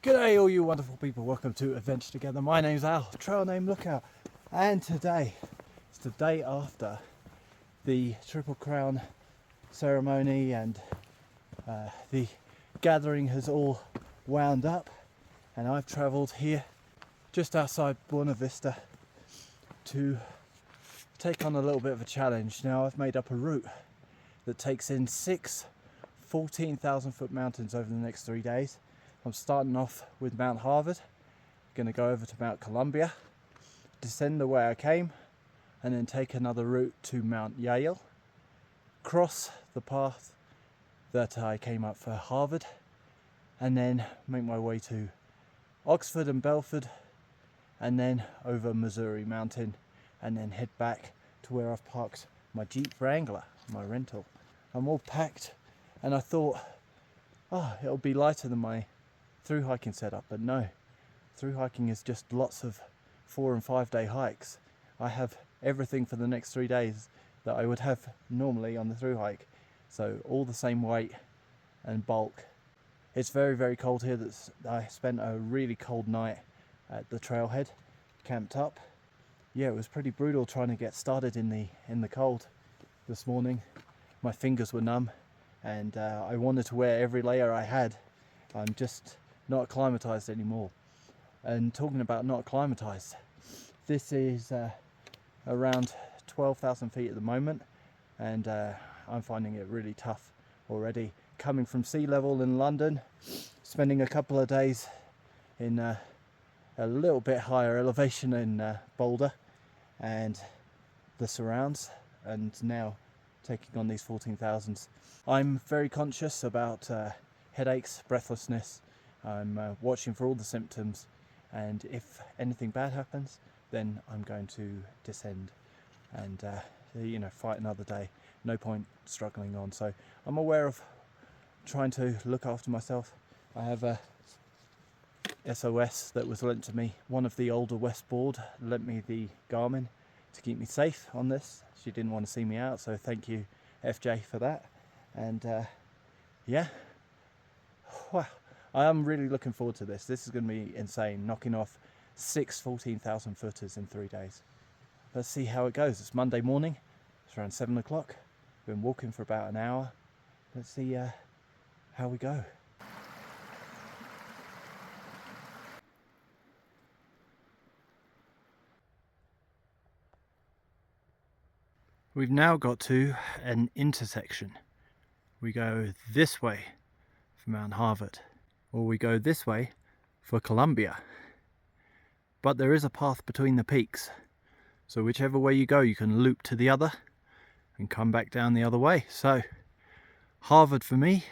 G'day all you wonderful people, welcome to Adventure Together. My name's Al, trail name Lookout, and today is the day after the Triple Crown ceremony and the gathering has all wound up, and I've travelled here just outside Buena Vista to take on a little bit of a challenge. Now I've made up a route that takes in 6 14,000 foot mountains over the next 3 days. I'm starting off with Mount Harvard, going to go over to Mount Columbia, descend the way I came, and then take another route to Mount Yale, cross the path that I came up for Harvard, and then make my way to Oxford and Belford, and then over Missouri Mountain, and then head back to where I've parked my Jeep Wrangler, my rental. I'm all packed, and I thought, it'll be lighter than my through hiking setup, but no, through hiking is just lots of 4 and 5 day hikes. I have everything for the next 3 days that I would have normally on the through hike, so all the same weight and bulk. It's very, very cold here. I spent a really cold night at the trailhead, camped up. Yeah, it was pretty brutal trying to get started in the cold this morning. My fingers were numb, and I wanted to wear every layer I had. I'm just not acclimatized anymore. And talking about not acclimatized, this is around 12,000 feet at the moment, and I'm finding it really tough already. Coming from sea level in London, spending a couple of days in a little bit higher elevation in Boulder and the surrounds, and now taking on these 14,000s. I'm very conscious about headaches, breathlessness. I'm watching for all the symptoms, and if anything bad happens, then I'm going to descend and fight another day. No point struggling on. So I'm aware of trying to look after myself. I have a SOS that was lent to me. One of the older Westboard lent me the Garmin to keep me safe on this. She didn't want to see me out, so thank you FJ for that. And wow, I am really looking forward to this. This is going to be insane, knocking off 6 14,000 footers in 3 days. Let's see how it goes. It's Monday morning, it's around 7 o'clock. Been walking for about an hour. Let's see how we go. We've now got to an intersection. We go this way for Mount Harvard, or we go this way for Columbia. But there is a path between the peaks, so whichever way you go, you can loop to the other and come back down the other way. So Harvard for me,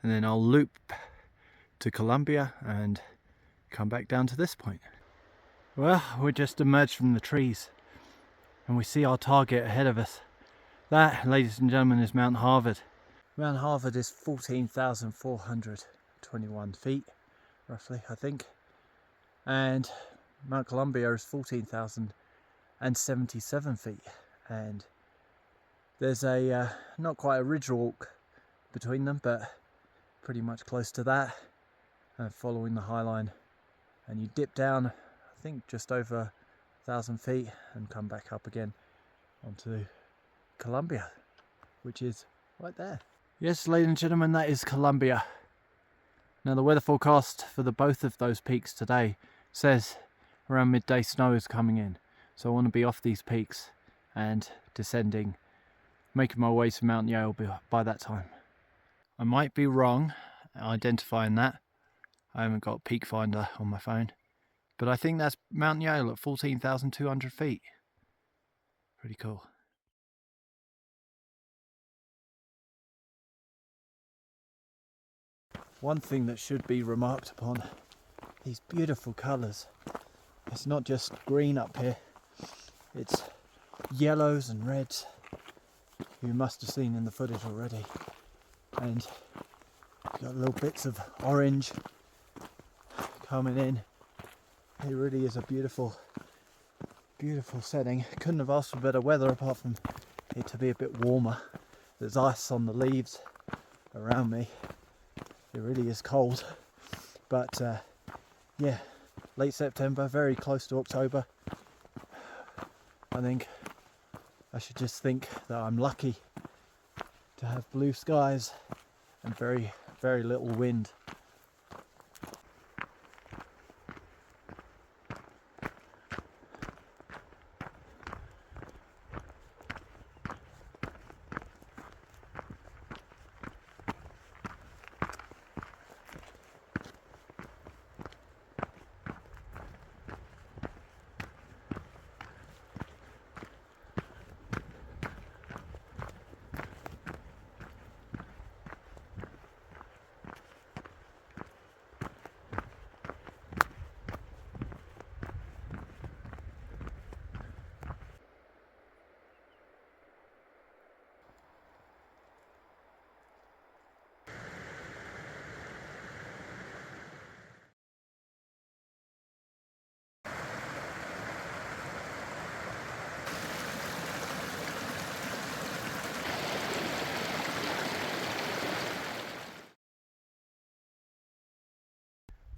and then I'll loop to Columbia and come back down to this point. Well, we just emerged from the trees and we see our target ahead of us. That, ladies and gentlemen, is Mount Harvard. Mount Harvard is 14,421 feet, roughly, I think. And Mount Columbia is 14,077 feet. And there's a, not quite a ridge walk between them, but pretty much close to that, following the high line. And you dip down, I think, just over 1,000 feet and come back up again onto Columbia, which is right there. Yes, ladies and gentlemen, that is Columbia. Now the weather forecast for both of those peaks today says around midday snow is coming in, so I want to be off these peaks and descending, making my way to Mount Yale by that time. I might be wrong identifying that. I haven't got Peak Finder on my phone, but I think that's Mount Yale at 14,200 feet. Pretty cool. One thing that should be remarked upon, these beautiful colours. It's not just green up here, it's yellows and reds. You must have seen in the footage already. And got little bits of orange coming in. It really is a beautiful, beautiful setting. Couldn't have asked for better weather apart from it to be a bit warmer. There's ice on the leaves around me. It really is cold, But yeah, late September, very close to October. I think I should just think that I'm lucky to have blue skies and very, very little wind.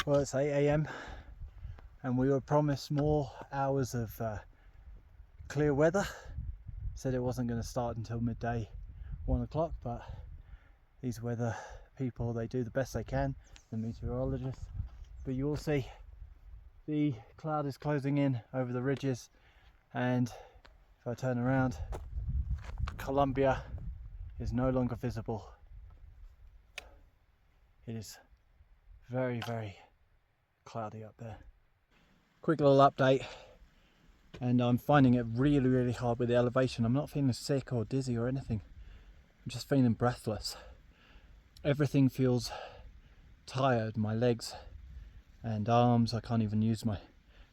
Well, it's 8 AM and we were promised more hours of clear weather. Said it wasn't going to start until midday, 1 o'clock, but these weather people, they do the best they can, the meteorologists. But you will see the cloud is closing in over the ridges, and if I turn around, Colombia is no longer visible. It is very, very cloudy up there. Quick little update, and I'm finding it really, really hard with the elevation. I'm not feeling sick or dizzy or anything. I'm just feeling breathless. Everything feels tired. My legs and arms, I can't even use my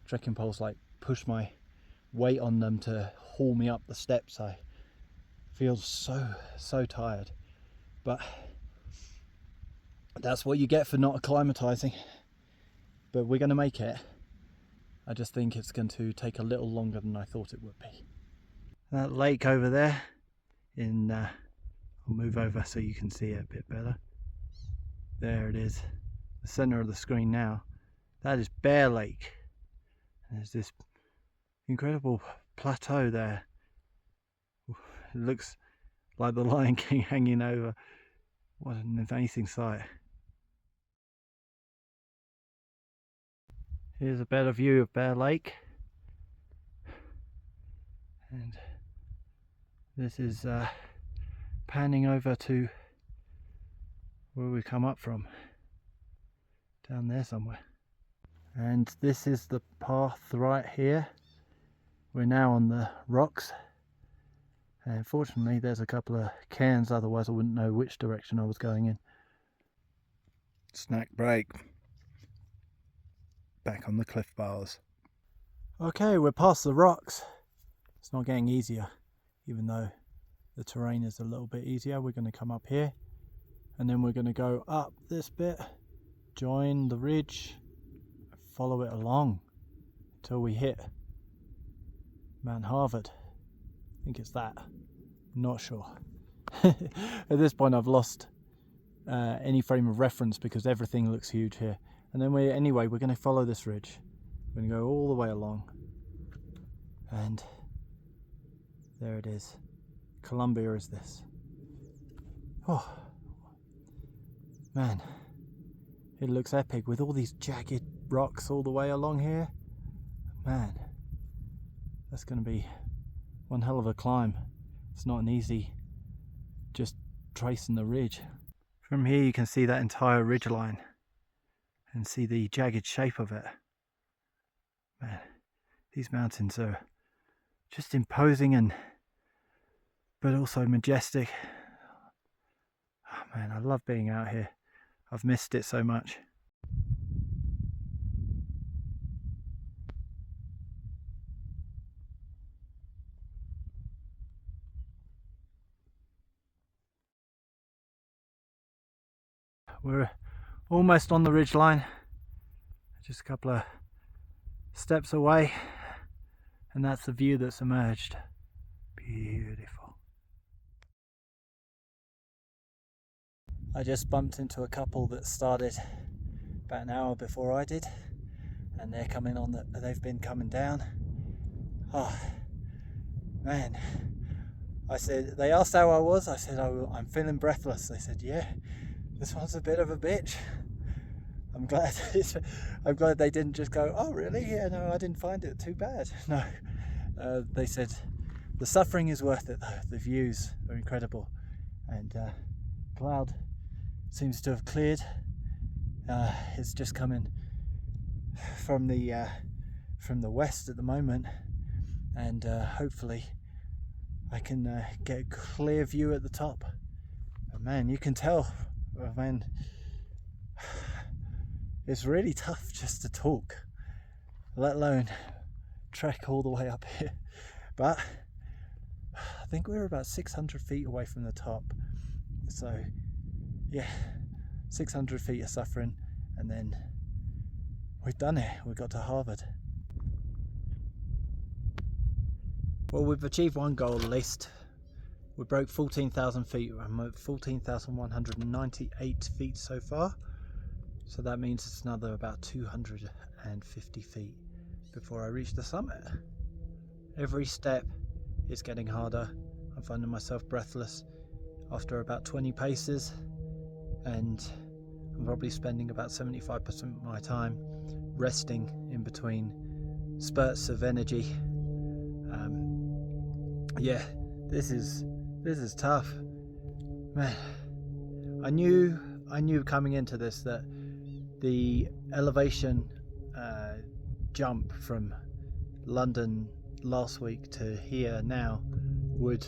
trekking poles, like push my weight on them to haul me up the steps. I feel so tired, but that's what you get for not acclimatizing. But we're going to make it. I just think it's going to take a little longer than I thought it would be. That lake over there I'll move over so you can see it a bit better. There it is, the center of the screen now. That is Bear Lake. And there's this incredible plateau there. It looks like the Lion King hanging over. What an amazing sight. Here's a better view of Bear Lake. And this is panning over to where we come up from. Down there somewhere. And this is the path right here. We're now on the rocks. And fortunately there's a couple of cairns, otherwise I wouldn't know which direction I was going in. Snack break. Back on the cliff bars. Okay, we're past the rocks. It's not getting easier, even though the terrain is a little bit easier. We're going to come up here and then we're going to go up this bit, join the ridge, follow it along until we hit Mount Harvard. I think it's that. I'm not sure. At this point I've lost any frame of reference because everything looks huge here. And then we're going to follow this ridge. We're going to go all the way along. And there it is. Colombia is this. Oh, man. It looks epic with all these jagged rocks all the way along here. Man, that's going to be one hell of a climb. It's not an easy just tracing the ridge. From here you can see that entire ridge line and see the jagged shape of it. Man, these mountains are just imposing but also majestic. Oh man, I love being out here. I've missed it so much. We're almost on the ridge line, just a couple of steps away, and that's the view that's emerged. Beautiful. I just bumped into a couple that started about an hour before I did, and they're coming on. They've been coming down. Oh man! I said, they asked how I was. I said, I'm feeling breathless. They said, yeah, this one's a bit of a bitch. I'm glad. I'm glad they didn't just go, oh really? Yeah, no, I didn't find it too bad. No, they said the suffering is worth it though. The views are incredible, and cloud seems to have cleared. It's just coming from the west at the moment, and hopefully I can get a clear view at the top. And man, you can tell, man, it's really tough just to talk, let alone trek all the way up here. But I think we're about 600 feet away from the top. So yeah, 600 feet of suffering, and then we've done it. We got to Harvard. Well, we've achieved one goal at least. We broke 14,000 feet. I'm at 14,198 feet so far. So that means it's another about 250 feet before I reach the summit. Every step is getting harder. I'm finding myself breathless after about 20 paces, and I'm probably spending about 75% of my time resting in between spurts of energy. Yeah, this is tough, man. I knew coming into this that the elevation jump from London last week to here now would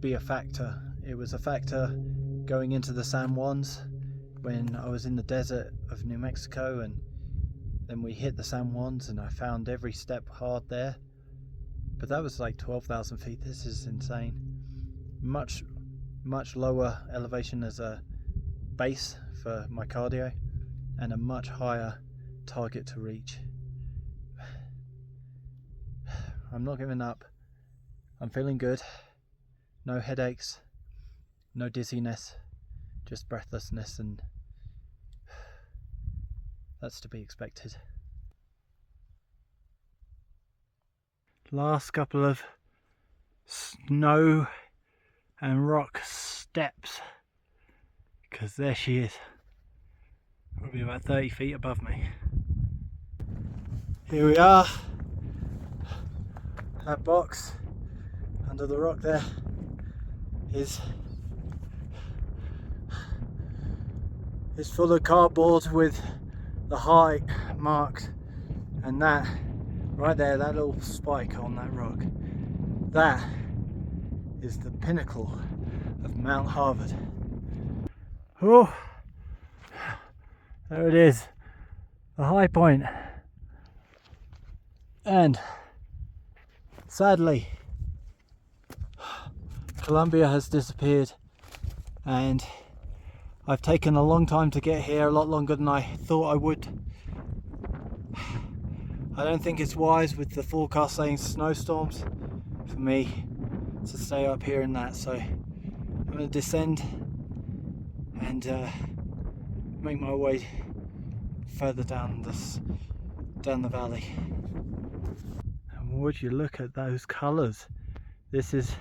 be a factor. It was a factor going into the San Juans when I was in the desert of New Mexico, and then we hit the San Juans and I found every step hard there. But that was like 12,000 feet. This is insane. Much lower elevation as a base for my cardio, and a much higher target to reach. I'm not giving up. I'm feeling good. No headaches, no dizziness, just breathlessness, and that's to be expected. Last couple of snow and rock steps, because there she is, probably about 30 feet above me. Here we are. That box under the rock there is full of cardboard with the height marked, and that right there, that little spike on that rock, that is the pinnacle of Mount Harvard. Oh, there it is, the high point. And sadly, Columbia has disappeared, and I've taken a long time to get here, a lot longer than I thought I would. I don't think it's wise, with the forecast saying snowstorms, for me to stay up here in that, so I'm going to descend and make my way further down the valley. And would you look at those colours? This is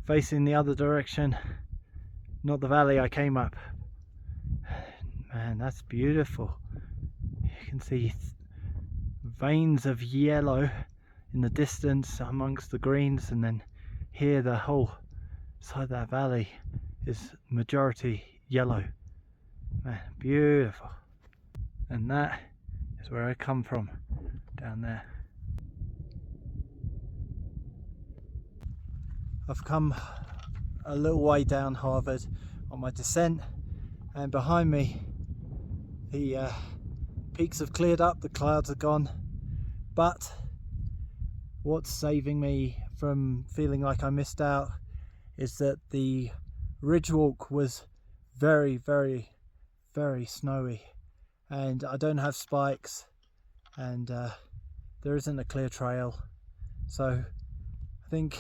facing the other direction, not the valley I came up. Man, that's beautiful. You can see veins of yellow in the distance amongst the greens, and then here the whole side of that valley is majority yellow. Man, beautiful. And that is where I come from, down there. I've come a little way down Harvard on my descent, and behind me the peaks have cleared up, the clouds are gone, but what's saving me from feeling like I missed out is that the ridge walk was very, very, very snowy, and I don't have spikes, and there isn't a clear trail, so I think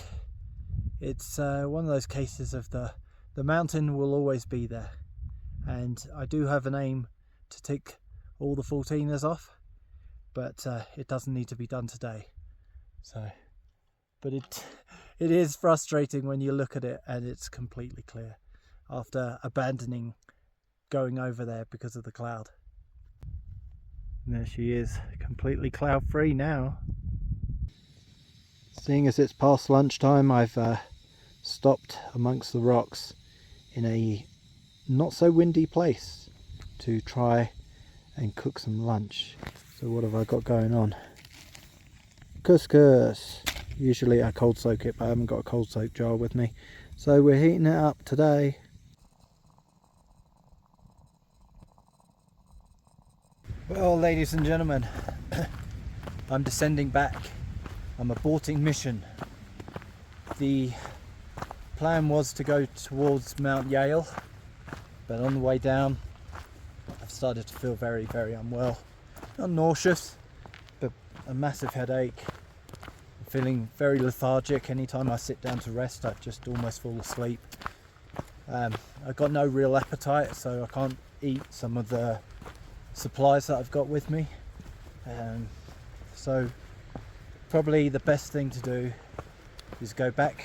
it's one of those cases of the mountain will always be there, and I do have an aim to tick all the 14ers off, but it doesn't need to be done today. So, but it is frustrating when you look at it and it's completely clear after abandoning going over there because of the cloud. And there she is, completely cloud free now. Seeing as it's past lunchtime, I've stopped amongst the rocks in a not so windy place to try and cook some lunch. So what have I got going on? Couscous. Usually I cold soak it, but I haven't got a cold soak jar with me, so we're heating it up today. Well, ladies and gentlemen, I'm descending back. I'm aborting mission. The plan was to go towards Mount Yale, but on the way down I've started to feel very, very unwell. Not nauseous, but a massive headache. I'm feeling very lethargic. Anytime I sit down to rest, I just almost fall asleep. I've got no real appetite, so I can't eat some of the supplies that I've got with me. So probably the best thing to do is go back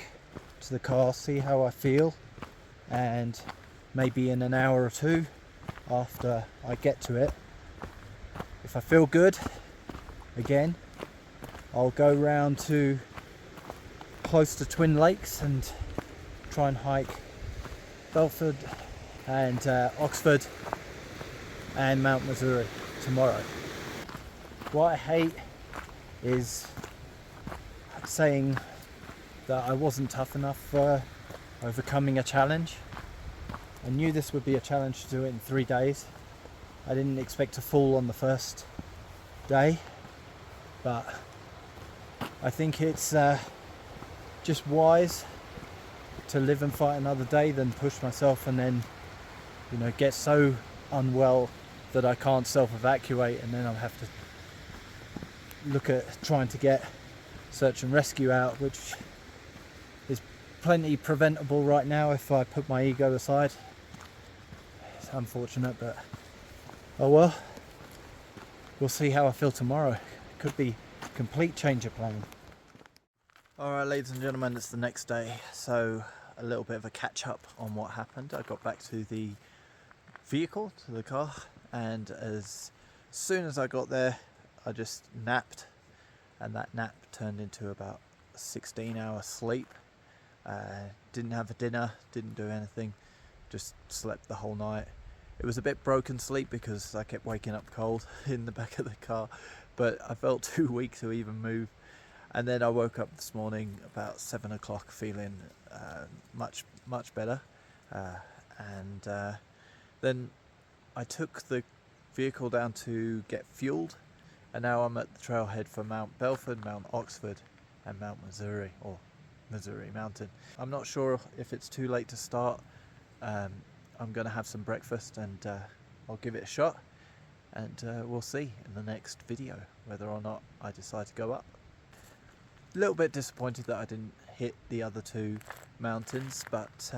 to the car, see how I feel, and maybe in an hour or two after I get to it, if I feel good again, I'll go round to close to Twin Lakes and try and hike Belford and Oxford and Mount Missouri tomorrow. What I hate is saying that I wasn't tough enough for overcoming a challenge. I knew this would be a challenge to do it in 3 days. I didn't expect to fall on the first day, but I think it's just wise to live and fight another day than push myself and then, you know, get so unwell that I can't self-evacuate, and then I'll have to look at trying to get search and rescue out, which is plenty preventable right now if I put my ego aside. It's unfortunate, but oh well. We'll see how I feel tomorrow. It could be a complete change of plan. Alright, ladies and gentlemen, it's the next day, so a little bit of a catch up on what happened. I got back to the vehicle, to the car, and as soon as I got there I just napped, and that nap turned into about a 16-hour sleep. Didn't have a dinner, didn't do anything, just slept the whole night. It was a bit broken sleep because I kept waking up cold in the back of the car, but I felt too weak to even move. And then I woke up this morning about 7 o'clock feeling much better, and then I took the vehicle down to get fueled, and now I'm at the trailhead for Mount Belford, Mount Oxford and Mount Missouri, or Missouri Mountain. I'm not sure if it's too late to start. I'm going to have some breakfast and I'll give it a shot, and we'll see in the next video whether or not I decide to go up. A little bit disappointed that I didn't hit the other two mountains, but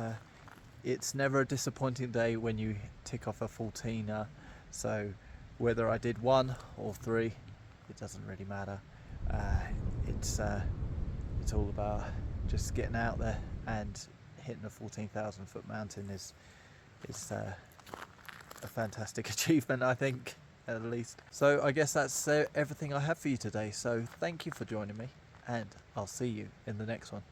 it's never a disappointing day when you tick off a 14er, so whether I did 1 or 3, it doesn't really matter. It's all about just getting out there, and hitting a 14,000 foot mountain is a fantastic achievement, I think, at least. So I guess that's everything I have for you today, so thank you for joining me, and I'll see you in the next one.